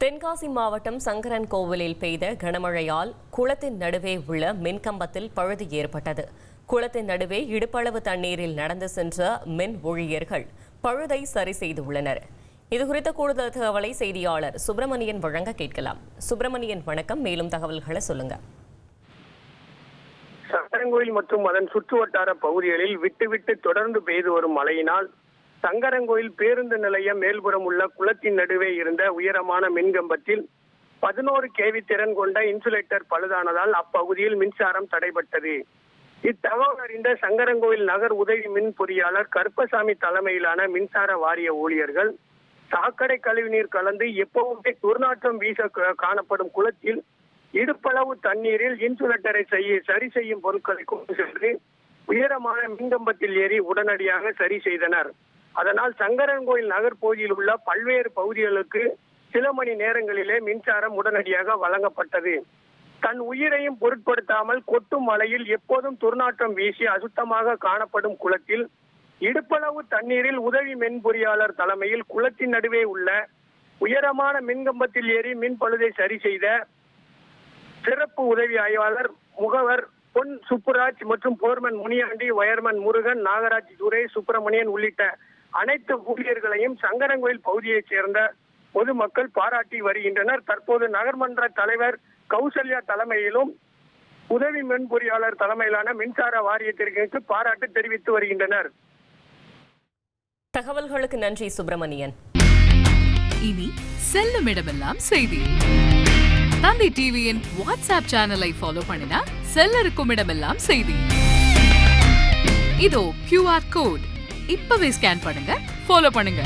தென்காசி மாவட்டம் சங்கரன் கோவிலில் பெய்த கனமழையால் குளத்தின் நடுவே உள்ள மின்கம்பத்தில் பழுது ஏற்பட்டது. குளத்தின் நடுவே இடுப்பளவு தண்ணீரில் நடந்து சென்ற மின் ஊழியர்கள் பழுதை சரி செய்துள்ளனர். இதுகுறித்த கூடுதல் தகவலை செய்தியாளர் சுப்பிரமணியன் வழங்க கேட்கலாம். சுப்பிரமணியன், வணக்கம். மேலும் தகவல்களை சொல்லுங்க. சங்கரன்கோயில் மற்றும் அதன் சுற்றுவட்டார பகுதிகளில் விட்டு தொடர்ந்து பெய்து வரும் மழையினால் சங்கரன்கோயில் பேருந்து நிலையம் மேல்புறம் உள்ள குளத்தின் நடுவே இருந்த உயரமான மின்கம்பத்தில் 11 kV திறன் கொண்ட இன்சுலேட்டர் பழுதானதால் அப்பகுதியில் மின்சாரம் தடைபட்டது. இத்தகவல் அறிந்த சங்கரன்கோயில் நகர் உதவி மின் பொறியாளர் கருப்பசாமி தலைமையிலான மின்சார வாரிய ஊழியர்கள் சாக்கடை கழிவுநீர் கலந்து எப்பவுமே துர்நாற்றம் வீச காணப்படும் குளத்தில் இடுப்பளவு தண்ணீரில் இன்சுலேட்டரை சரி செய்யும் பொருட்களை கொண்டு சென்று உயரமான மின்கம்பத்தில் ஏறி உடனடியாக சரி செய்தனர். அதனால் சங்கரன்கோயில் நகர் பகுதியில் உள்ள பல்வேறு பகுதிகளுக்கு சில மணி நேரங்களிலே மின்சாரம் உடனடியாக வழங்கப்பட்டது. தன் உயிரையும் பொருட்படுத்தாமல் கொட்டும் மழையில் எப்போதும் துர்நாற்றம் வீசி அசுத்தமாக காணப்படும் குளத்தில் இடுப்பளவு தண்ணீரில் உதவி மின் பொறியாளர் தலைமையில் குளத்தின் நடுவே உள்ள உயரமான மின்கம்பத்தில் ஏறி மின் பழுதை சரி செய்த சிறப்பு உதவி ஆய்வாளர் முகவர் பொன் சுப்புராஜ் மற்றும் போர்மன் முனியாண்டி, வயர்மன் முருகன், நாகராஜ் துரை, சுப்பிரமணியன் உள்ளிட்ட அனைத்து ஊழியர்களையும் சங்கரன்கோயில் பகுதியைச் சேர்ந்த பொதுமக்கள் பாராட்டி வருகின்றனர். தற்போது நகர்மன்ற தலைவர் கௌசல்யா தலைமையிலும் உதவி மின் பொறியாளர் தலைமையிலான மின்சார வாரியத்திற்கு பாராட்டு தெரிவித்து வருகின்றனர். தகவல்களுக்கு நன்றி சுப்பிரமணியன். இனி செல்லும் இடமெல்லாம் செய்தி. தந்தி டிவியின் வாட்ஸ்அப் சேனலை ஃபாலோ பண்ணினா செல்லருக்கும் இடமெல்லாம் செய்தி. இதோ QR கோட் இப்பவே ஸ்கேன் பண்ணுங்க, ஃபாலோ பண்ணுங்க.